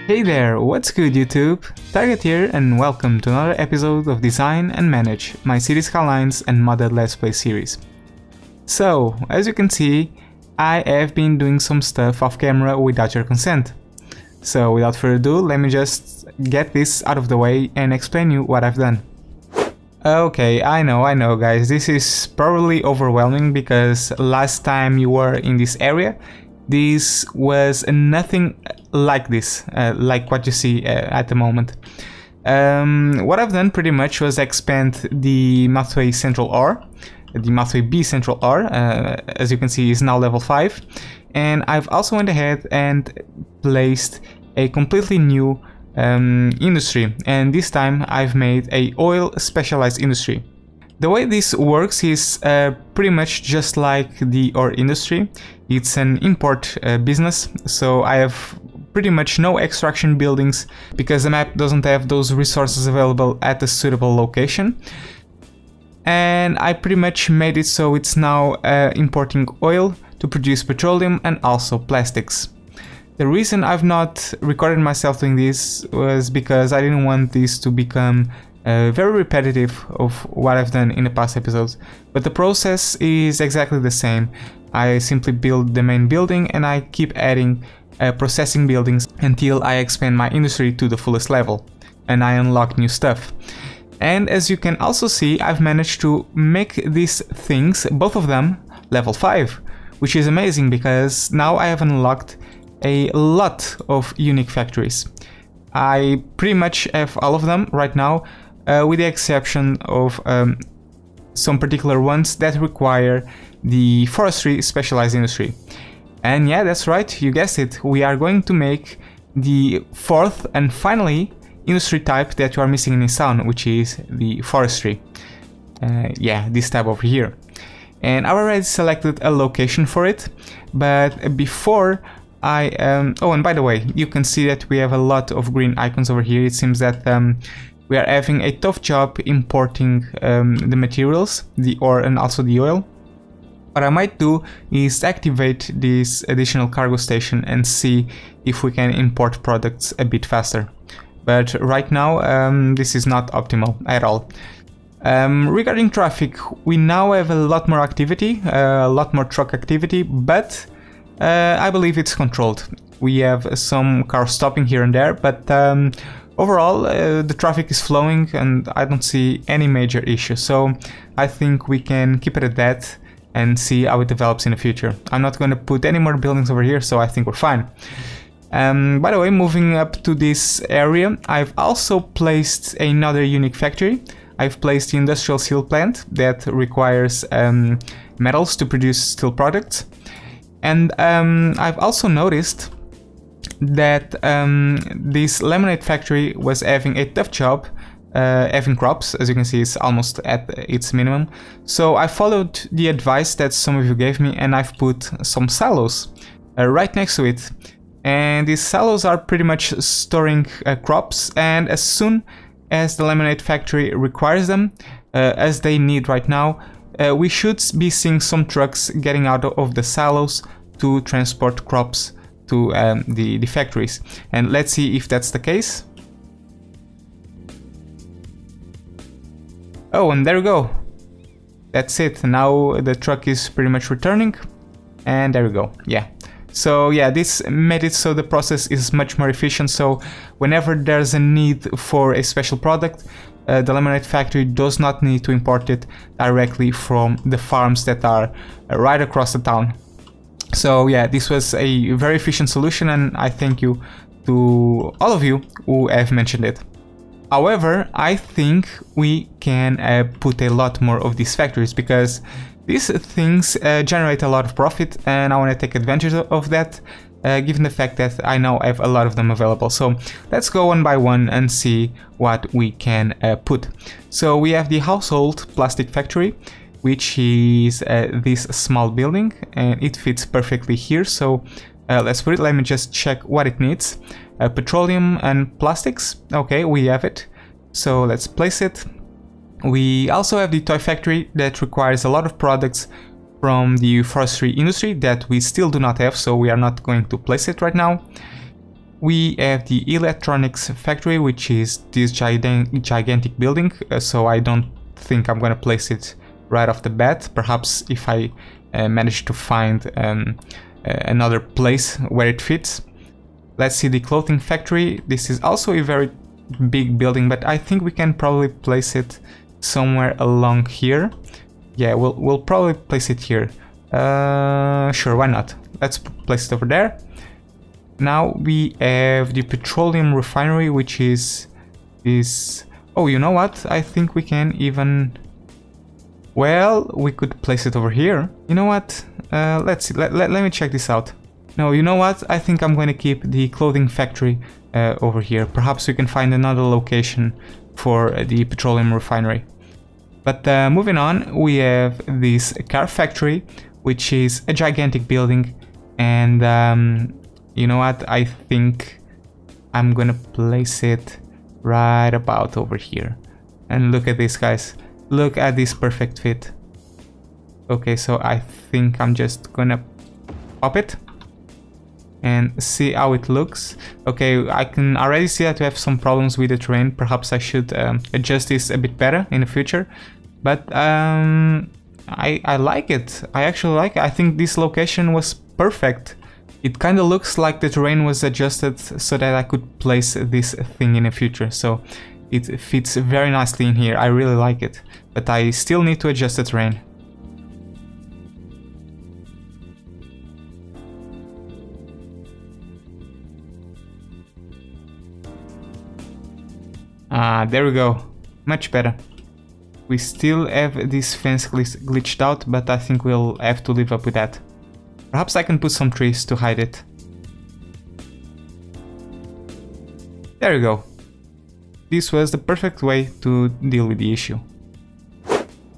Hey there, what's good YouTube? Target here and welcome to another episode of Design and Manage, my city Skylines and Modded Let's Play series. So, as you can see, I have been doing some stuff off camera without your consent. So without further ado, let me just get this out of the way and explain you what I've done. Okay, I know guys, this is probably overwhelming because last time you were in this area, this was nothing like this, like what you see at the moment. What I've done pretty much was expand the Mathway Central Ore, the Mathway B Central Ore, as you can see is now level 5, and I've also went ahead and placed a completely new industry, and this time I've made a oil specialized industry. The way this works is pretty much just like the ore industry. It's an import business, so I have pretty much no extraction buildings because the map doesn't have those resources available at a suitable location. And I pretty much made it so it's now importing oil to produce petroleum and also plastics. The reason I've not recorded myself doing this was because I didn't want this to become very repetitive of what I've done in the past episodes, but the process is exactly the same. I simply build the main building and I keep adding processing buildings until I expand my industry to the fullest level and I unlock new stuff. And as you can also see, I've managed to make these things, both of them, level 5, which is amazing because now I have unlocked a lot of unique factories. I pretty much have all of them right now, with the exception of some particular ones that require the forestry specialized industry. And yeah, that's right, you guessed it, we are going to make the fourth and finally industry type that you are missing in this town, which is the forestry. Yeah, this tab over here. And I already selected a location for it, but before I oh, and by the way, you can see that we have a lot of green icons over here. It seems that we are having a tough job importing the materials, the ore and also the oil. What I might do is activate this additional cargo station and see if we can import products a bit faster. But right now this is not optimal at all. Regarding traffic, we now have a lot more activity, a lot more truck activity, but I believe it's controlled. We have some cars stopping here and there, but overall the traffic is flowing and I don't see any major issue. So I think we can keep it at that and see how it develops in the future. I'm not going to put any more buildings over here, so I think we're fine. By the way, moving up to this area, I've also placed another unique factory. I've placed the industrial steel plant that requires metals to produce steel products. And I've also noticed that this laminate factory was having a tough job having crops. As you can see, it's almost at its minimum. So I followed the advice that some of you gave me and I've put some silos right next to it. And these silos are pretty much storing crops, and as soon as the laminate factory requires them, as they need right now, we should be seeing some trucks getting out of the silos to transport crops to the factories. And let's see if that's the case. Oh, and there we go. That's it. Now the truck is pretty much returning. And there we go. Yeah. So yeah, this made it so the process is much more efficient. So whenever there's a need for a special product, the laminate factory does not need to import it directly from the farms that are right across the town. So yeah, this was a very efficient solution and I thank you to all of you who have mentioned it. However, I think we can put a lot more of these factories because these things generate a lot of profit and I want to take advantage of that, given the fact that I now have a lot of them available. So let's go one by one and see what we can put. So we have the household plastic factory, which is this small building, and it fits perfectly here. So let's put it. Let me just check what it needs. Petroleum and plastics. Okay, we have it. So let's place it. We also have the toy factory that requires a lot of products from the forestry industry that we still do not have, so we are not going to place it right now. we have the electronics factory, which is this gigantic building, so I don't think I'm gonna place it right off the bat. Perhaps if I manage to find another place where it fits. Let's see the clothing factory. This is also a very big building, but I think we can probably place it somewhere along here. Yeah, we'll probably place it here. Sure, why not? Let's place it over there. Now we have the Petroleum Refinery, which is this. Oh, you know what? I think we can even. Well, we could place it over here. You know what? Let's see. Let me check this out. No, you know what? I think I'm going to keep the clothing factory over here. Perhaps we can find another location for the Petroleum Refinery. But moving on, we have this car factory, which is a gigantic building. And you know what? I think I'm going to place it right about over here. And look at this, guys. Look at this perfect fit. Okay, so I think I'm just gonna pop it and see how it looks. Okay, I can already see that we have some problems with the terrain. Perhaps I should adjust this a bit better in the future. But I like it. I actually like it. I think this location was perfect. It kind of looks like the terrain was adjusted so that I could place this thing in the future. So it fits very nicely in here. I really like it. But I still need to adjust the terrain. There we go. Much better. We still have this fence glitched out, but I think we'll have to live up with that. Perhaps I can put some trees to hide it. There you go. This was the perfect way to deal with the issue.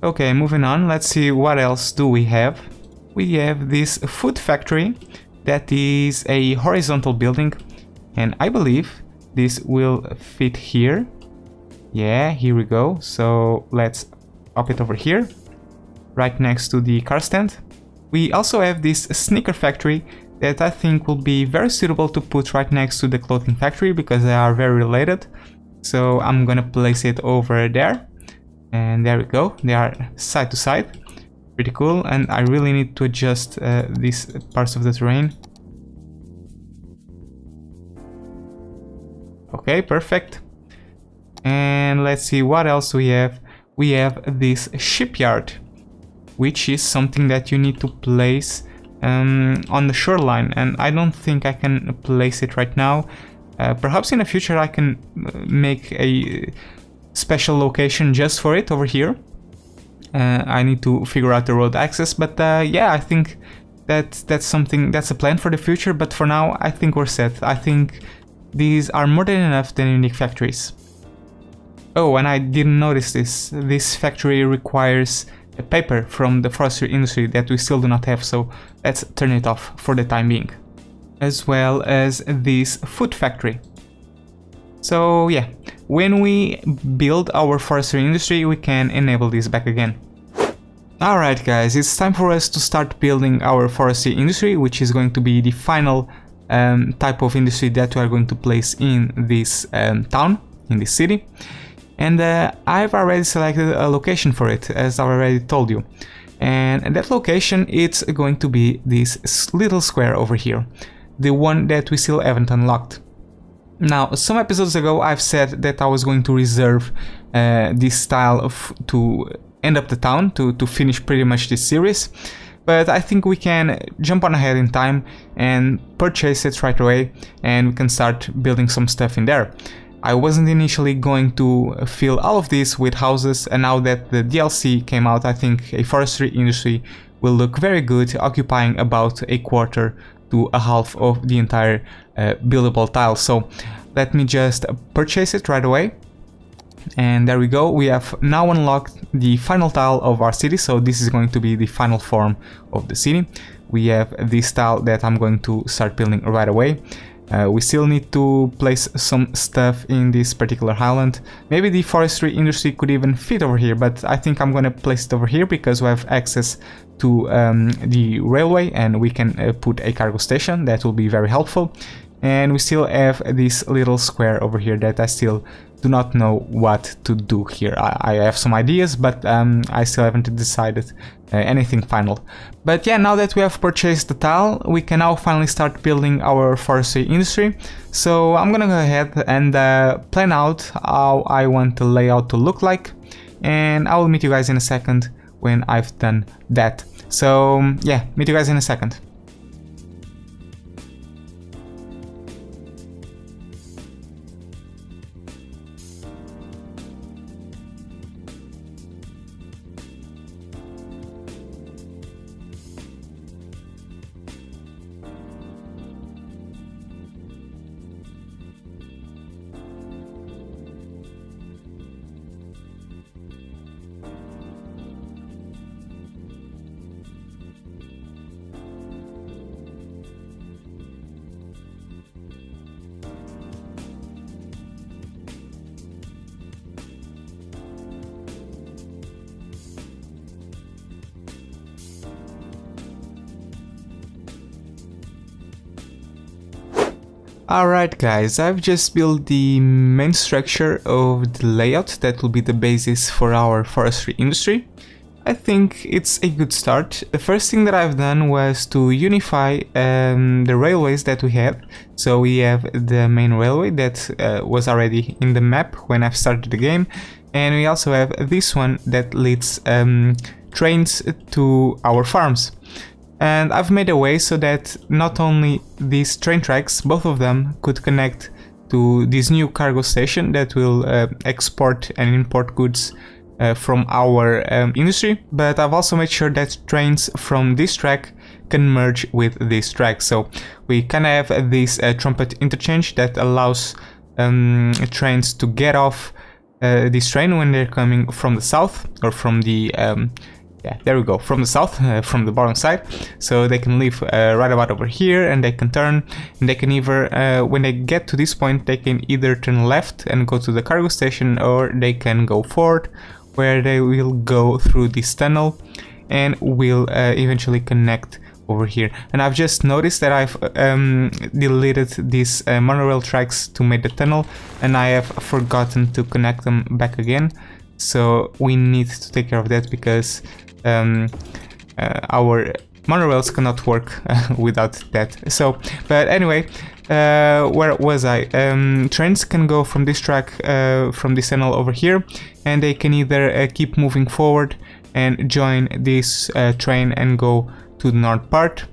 Okay, moving on, let's see what else do we have. We have this food factory that is a horizontal building, and I believe this will fit here. Yeah, here we go. So let's pop it over here, right next to the car stand. We also have this sneaker factory that I think will be very suitable to put right next to the clothing factory because they are very related. So I'm gonna place it over there. And there we go. They are side to side. Pretty cool. And I really need to adjust these parts of the terrain. Okay, perfect. And let's see what else we have. We have this shipyard, which is something that you need to place on the shoreline, and I don't think I can place it right now. Perhaps in the future I can make a special location just for it over here. I need to figure out the road access, but yeah, I think that's a plan for the future. But for now, I think we're set. I think these are more than enough than unique factories. Oh, and I didn't notice this. This factory requires a paper from the forestry industry that we still do not have, so let's turn it off for the time being. As well as this food factory. So yeah, when we build our forestry industry, we can enable this back again. Alright guys, it's time for us to start building our forestry industry, which is going to be the final type of industry that we are going to place in this town, in this city. And I've already selected a location for it, as I already told you. And that location, it's going to be this little square over here, the one that we still haven't unlocked. Now, some episodes ago I've said that I was going to reserve this style to end up the town, to finish pretty much this series. But I think we can jump on ahead in time and purchase it right away, and we can start building some stuff in there. I wasn't initially going to fill all of this with houses, and now that the DLC came out, I think a forestry industry will look very good, occupying about a quarter to a half of the entire buildable tile. So let me just purchase it right away. And there we go, we have now unlocked the final tile of our city, so this is going to be the final form of the city. We have this tile that I'm going to start building right away. We still need to place some stuff in this particular island. Maybe the forestry industry could even fit over here, but I think I'm going to place it over here because we have access to the railway, and we can put a cargo station. That will be very helpful. and we still have this little square over here that I still do not know what to do here. I have some ideas, but I still haven't decided anything final. But yeah, now that we have purchased the tile, we can now finally start building our forestry industry. So I'm gonna go ahead and plan out how I want the layout to look like, and I will meet you guys in a second when I've done that. So yeah, meet you guys in a second. Alright guys, I've just built the main structure of the layout that will be the basis for our forestry industry. I think it's a good start. The first thing that I've done was to unify the railways that we have. So we have the main railway that was already in the map when I've started the game, and we also have this one that leads trains to our farms. And I've made a way so that not only these train tracks, both of them could connect to this new cargo station that will export and import goods from our industry, but I've also made sure that trains from this track can merge with this track. So we kind of have this trumpet interchange that allows trains to get off this train when they're coming from the south, or from the yeah, there we go, from the south, from the bottom side. So they can leave right about over here, and they can turn, and they can either, when they get to this point, they can either turn left and go to the cargo station, or they can go forward, where they will go through this tunnel and will eventually connect over here. And I've just noticed that I've deleted these monorail tracks to make the tunnel, and I have forgotten to connect them back again. So we need to take care of that, because our monorails cannot work without that. So, but anyway, where was I? Trains can go from this track, from this tunnel over here, and they can either keep moving forward and join this train and go to the north part,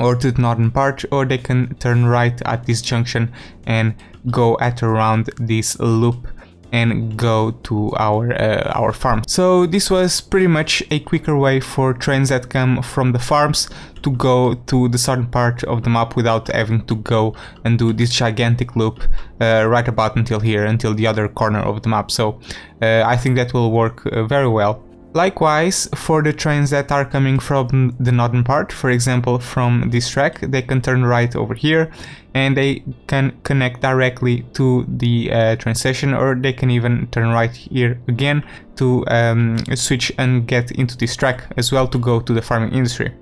or to the northern part, or they can turn right at this junction and go at around this loop and go to our farm. So this was pretty much a quicker way for trains that come from the farms to go to the southern part of the map without having to go and do this gigantic loop right about until here, until the other corner of the map. So I think that will work very well. Likewise, for the trains that are coming from the northern part, for example from this track, they can turn right over here and they can connect directly to the train station, or they can even turn right here again to switch and get into this track as well to go to the farming industry.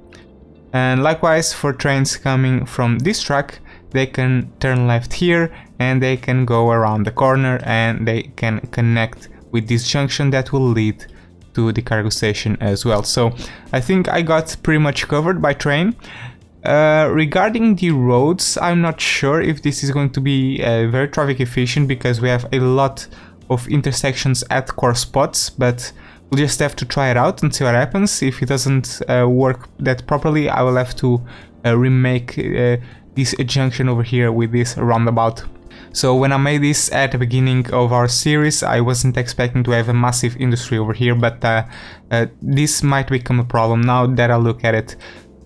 And likewise, for trains coming from this track, they can turn left here and they can go around the corner and they can connect with this junction that will lead to the cargo station as well. So I think I got pretty much covered by train. Regarding the roads, I'm not sure if this is going to be very traffic efficient, because we have a lot of intersections at core spots, but we'll just have to try it out and see what happens. If it doesn't work that properly, I will have to remake this junction over here with this roundabout. So when I made this at the beginning of our series, I wasn't expecting to have a massive industry over here, but this might become a problem now that I look at it.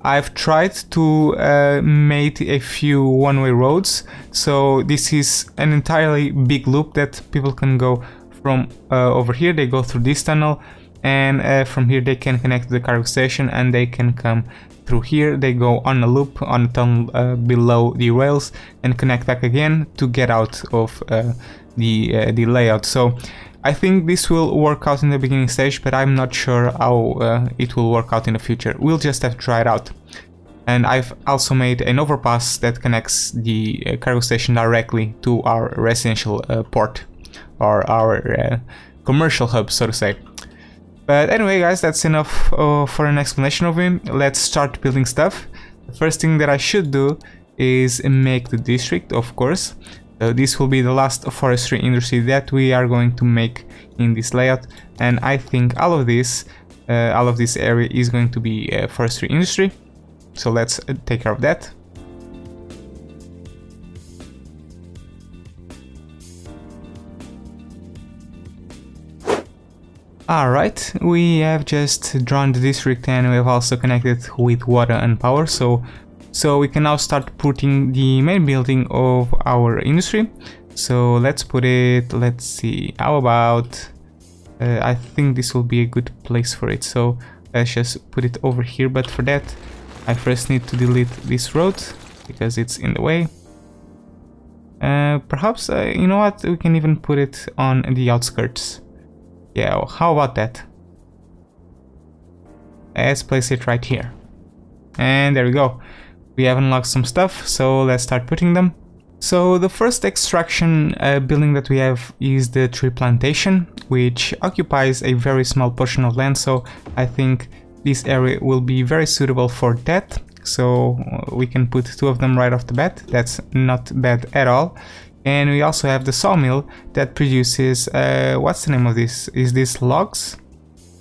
I've tried to make a few one-way roads, so this is an entirely big loop that people can go from over here. They go through this tunnel, and from here they can connect to the cargo station, and they can come through here. They go on a loop on a tunnel below the rails and connect back again to get out of the layout. So I think this will work out in the beginning stage, but I'm not sure how it will work out in the future. We'll just have to try it out. And I've also made an overpass that connects the cargo station directly to our residential port, or our commercial hub, so to say. But anyway, guys, that's enough for an explanation of him. Let's start building stuff. The first thing that I should do is make the district, of course. This will be the last forestry industry that we are going to make in this layout, and I think all of this area is going to be forestry industry. So let's take care of that. Alright, we have just drawn the district and we have also connected with water and power, so we can now start putting the main building of our industry. So let's put it, let's see, how about, I think this will be a good place for it, so let's just put it over here, but for that I first need to delete this road because it's in the way. Perhaps, you know what, we can even put it on the outskirts. Yeah, how about that? Let's place it right here. And there we go. We have unlocked some stuff, so let's start putting them. So the first extraction building that we have is the tree plantation, which occupies a very small portion of land, so I think this area will be very suitable for that. So we can put 2 of them right off the bat. That's not bad at all. And we also have the sawmill that produces, what's the name of this? Is this logs?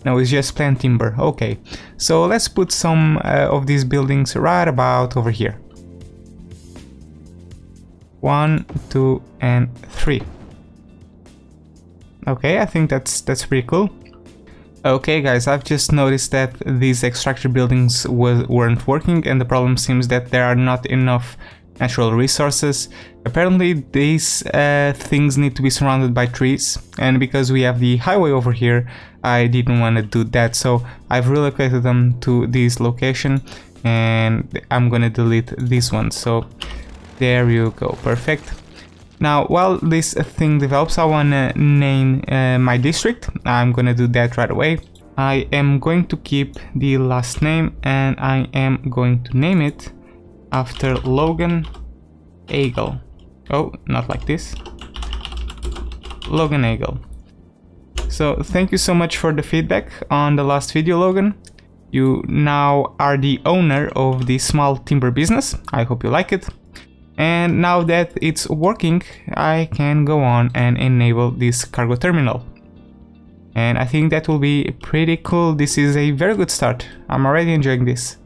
No, it's just plant timber. Okay, so let's put some of these buildings right about over here. 1, 2, and 3. Okay, I think that's pretty cool. Okay guys, I've just noticed that these extractor buildings weren't working, and the problem seems that there are not enough natural resources. Apparently these things need to be surrounded by trees, and because we have the highway over here, I didn't want to do that, so I've relocated them to this location, and I'm gonna delete this one. So there you go, perfect. Now while this thing develops, I wanna name my district. I'm gonna do that right away. I am going to keep the last name, and I am going to name it after Logan Eagle. Oh, not like this. Logan Eagle. So thank you so much for the feedback on the last video, Logan. You now are the owner of the small timber business. I hope you like it. And now that it's working, I can go on and enable this cargo terminal. And I think that will be pretty cool. This is a very good start. I'm already enjoying this.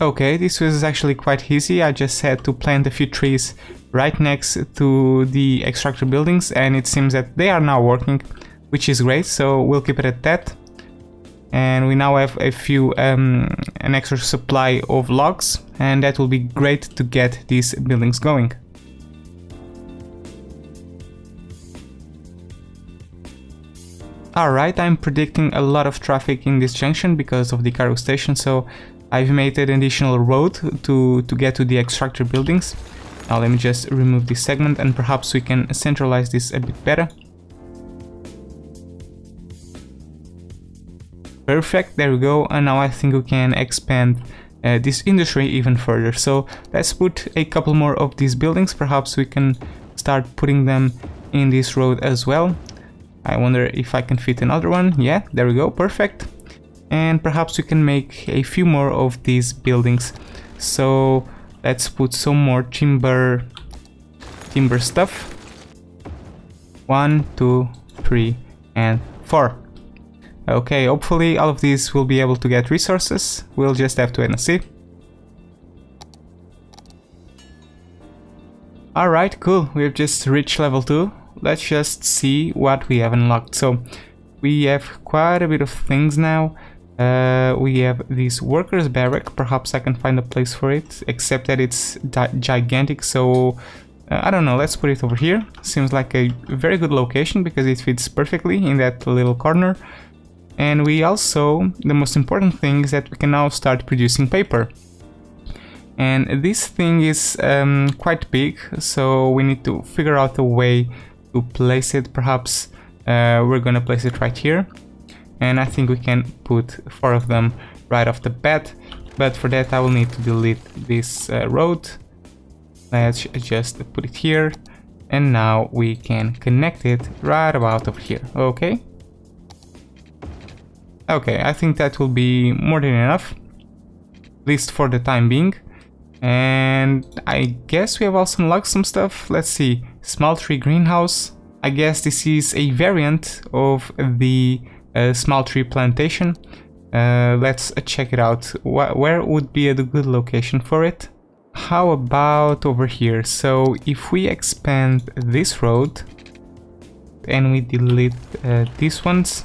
Okay, this was actually quite easy. I just had to plant a few trees right next to the extractor buildings, and it seems that they are now working, which is great, so we'll keep it at that. And we now have a few, an extra supply of logs, and that will be great to get these buildings going. Alright, I'm predicting a lot of traffic in this junction because of the cargo station, so I've made an additional road to get to the extractor buildings. Now let me just remove this segment, and perhaps we can centralize this a bit better. Perfect, there we go, and now I think we can expand this industry even further. So let's put a couple more of these buildings. Perhaps we can start putting them in this road as well. I wonder if I can fit another one. Yeah, there we go, perfect. And perhaps we can make a few more of these buildings. So let's put some more timber stuff. 1, 2, 3, and 4. Okay, hopefully all of these will be able to get resources. We'll just have to wait and see. Alright, cool, we've just reached level 2. Let's just see what we have unlocked. So we have quite a bit of things now. We have this workers barrack. Perhaps I can find a place for it, except that it's gigantic, so I don't know, let's put it over here. Seems like a very good location because it fits perfectly in that little corner. And we also, the most important thing is that we can now start producing paper. And this thing is quite big, so we need to figure out a way to place it. Perhaps we're gonna place it right here. and I think we can put 4 of them right off the bat, but for that I will need to delete this road. Let's just put it here, and now we can connect it right about over here. Okay, I think that will be more than enough, at least for the time being. And I guess we have also unlocked some stuff. Let's see, small tree greenhouse. I guess this is a variant of the small tree plantation. Let's check it out. Where would be a good location for it? How about over here? So if we expand this road and we delete these ones,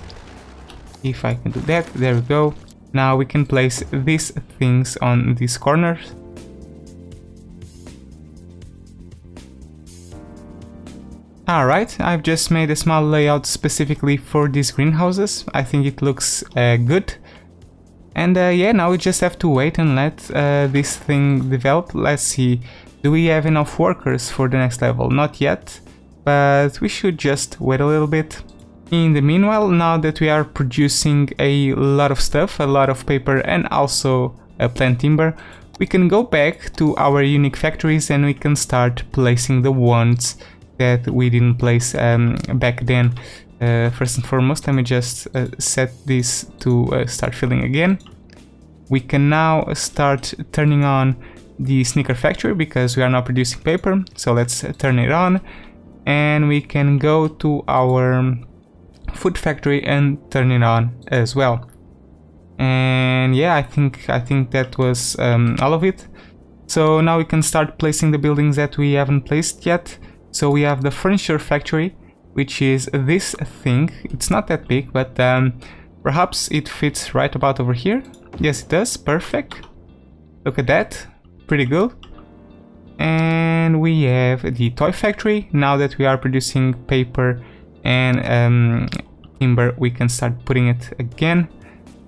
if I can do that, there we go. Now we can place these things on these corners. Alright, I've just made a small layout specifically for these greenhouses. I think it looks good. And yeah, now we just have to wait and let this thing develop. Let's see, do we have enough workers for the next level? Not yet, but we should just wait a little bit. In the meanwhile, now that we are producing a lot of stuff, a lot of paper and also plant timber, we can go back to our unique factories and we can start placing the ones that we didn't place back then. First and foremost, let me just set this to start filling again. We can now start turning on the sneaker factory because we are now producing paper. So let's turn it on, and we can go to our food factory and turn it on as well. And yeah, I think that was all of it. So now we can start placing the buildings that we haven't placed yet. So we have the furniture factory, which is this thing. It's not that big, but perhaps it fits right about over here. Yes, it does. Perfect. Look at that. Pretty good. And we have the toy factory. Now that we are producing paper and timber, we can start putting it again.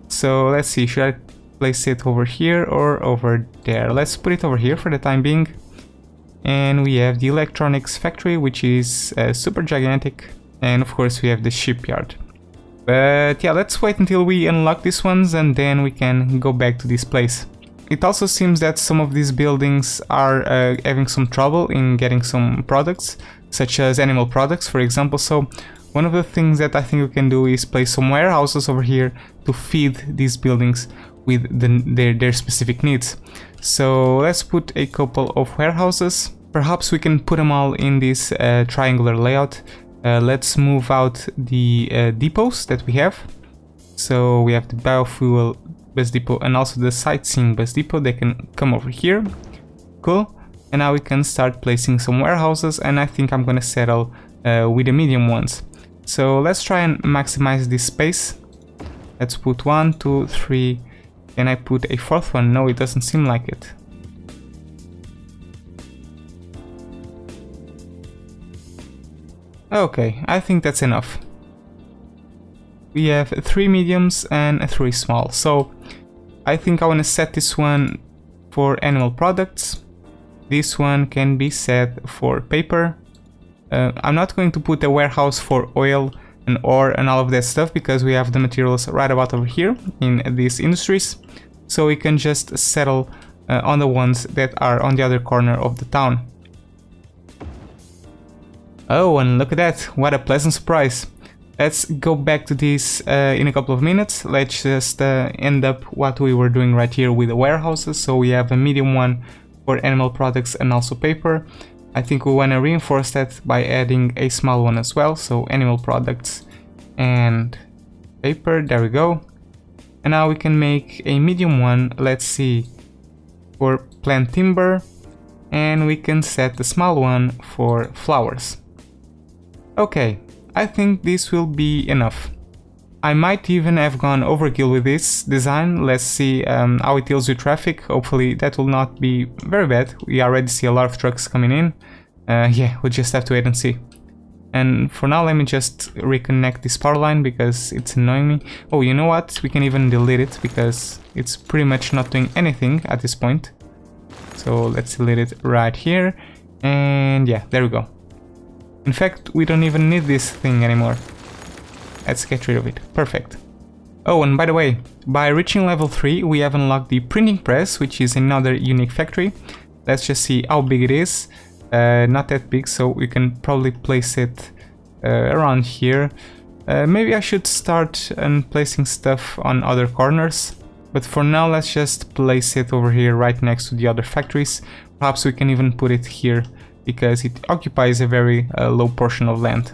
So let's see, should I place it over here or over there? Let's put it over here for the time being. And we have the electronics factory, which is super gigantic, and of course we have the shipyard. But yeah, let's wait until we unlock these ones and then we can go back to this place. It also seems that some of these buildings are having some trouble in getting some products, such as animal products, for example. So one of the things that I think we can do is place some warehouses over here to feed these buildings with their specific needs. So let's put a couple of warehouses. Perhaps we can put them all in this triangular layout. Let's move out the depots that we have. So we have the biofuel bus depot and also the sightseeing bus depot. They can come over here. Cool. And now we can start placing some warehouses, and I think I'm gonna settle with the medium ones. So let's try and maximize this space. Let's put 1, 2, 3. Can I put a 4th one? No, it doesn't seem like it. Okay, I think that's enough. We have 3 mediums and 3 small. So I think I want to set this one for animal products. This one can be set for paper. I'm not going to put a warehouse for oil and ore and all of that stuff because we have the materials right about over here in these industries. So we can just settle on the ones that are on the other corner of the town. Oh, and look at that, what a pleasant surprise. Let's go back to this in a couple of minutes. Let's just end up what we were doing right here with the warehouses. So we have a medium one for animal products and also paper. I think we want to reinforce that by adding a small one as well. So animal products and paper, there we go. And now we can make a medium one, let's see, for plant timber. And we can set the small one for flowers. Okay, I think this will be enough. I might even have gone overkill with this design. Let's see how it deals with traffic. Hopefully that will not be very bad. We already see a lot of trucks coming in. Yeah, we'll just have to wait and see. And for now, let me just reconnect this power line because it's annoying me. Oh, you know what? We can even delete it because it's pretty much not doing anything at this point. So let's delete it right here. And yeah, there we go. In fact, we don't even need this thing anymore. Let's get rid of it. Perfect. Oh, and by the way, by reaching level 3 we have unlocked the printing press, which is another unique factory. Let's just see how big it is. Not that big, so we can probably place it around here. Maybe I should start placing stuff on other corners, but for now let's just place it over here right next to the other factories. Perhaps we can even put it here, because it occupies a very low portion of land.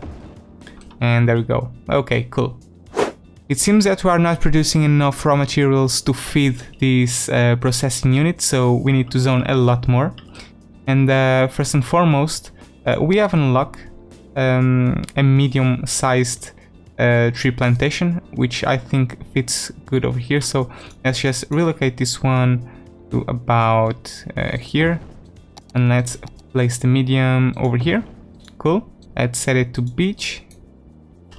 And there we go. Okay, cool. It seems that we are not producing enough raw materials to feed this processing unit, so we need to zone a lot more. And first and foremost, we have unlocked a medium-sized tree plantation, which I think fits good over here. So let's just relocate this one to about here, and let's place the medium over here. Cool. Let's set it to beach.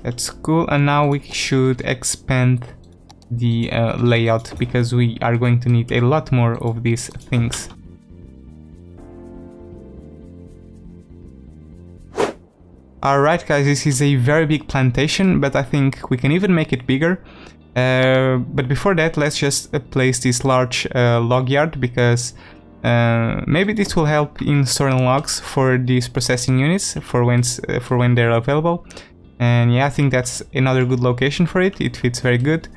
That's cool, and now we should expand the layout, because we are going to need a lot more of these things. Alright guys, this is a very big plantation, but I think we can even make it bigger. But before that, let's just place this large log yard, because maybe this will help in storing logs for these processing units for when they're available. And yeah, I think that's another good location for it. It fits very good.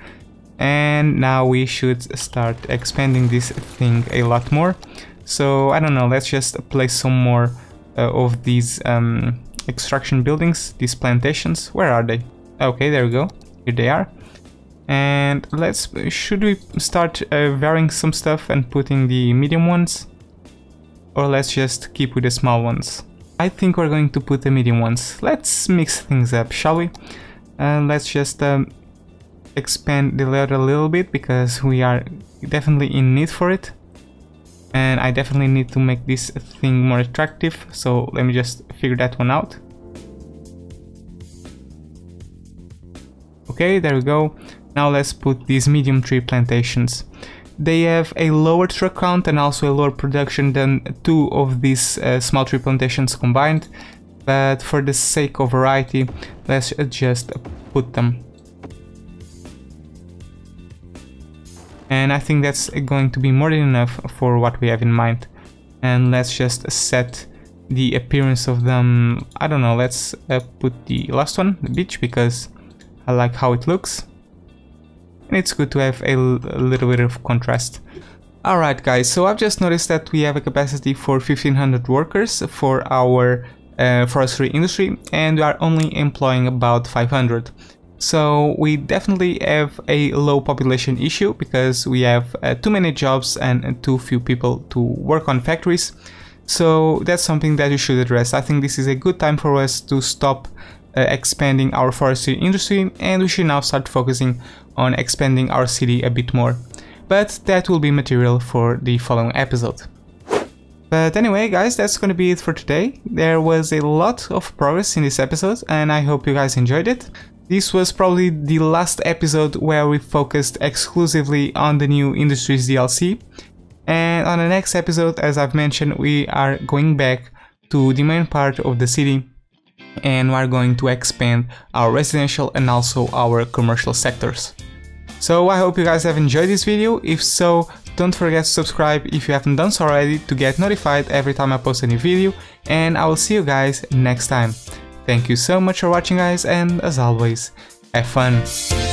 And now we should start expanding this thing a lot more. So I don't know, let's just place some more of these extraction buildings, these plantations. Where are they? Okay, there we go. Here they are. And should we start varying some stuff and putting the medium ones? Or let's just keep with the small ones? I think we're going to put the medium ones. Let's mix things up, shall we? Let's just expand the layout a little bit, because we are definitely in need for it. And I definitely need to make this thing more attractive, so let me just figure that one out. Okay, there we go. Now let's put these medium tree plantations. They have a lower truck count and also a lower production than two of these small tree plantations combined, but for the sake of variety, let's just put them. And I think that's going to be more than enough for what we have in mind. And let's just set the appearance of them. I don't know, let's put the last one, the beach, because I like how it looks. And it's good to have a little bit of contrast. Alright guys, so I've just noticed that we have a capacity for 1500 workers for our forestry industry, and we are only employing about 500. So we definitely have a low population issue, because we have too many jobs and too few people to work on factories. So that's something that we should address. I think this is a good time for us to stop expanding our forestry industry, and we should now start focusing on expanding our city a bit more. But that will be material for the following episode. But anyway guys, that's gonna be it for today. There was a lot of progress in this episode, and I hope you guys enjoyed it. This was probably the last episode where we focused exclusively on the new Industries DLC. And on the next episode, as I've mentioned, we are going back to the main part of the city, and we are going to expand our residential and also our commercial sectors. So I hope you guys have enjoyed this video. If so, don't forget to subscribe if you haven't done so already to get notified every time I post a new video, and I will see you guys next time. Thank you so much for watching guys, and as always, have fun!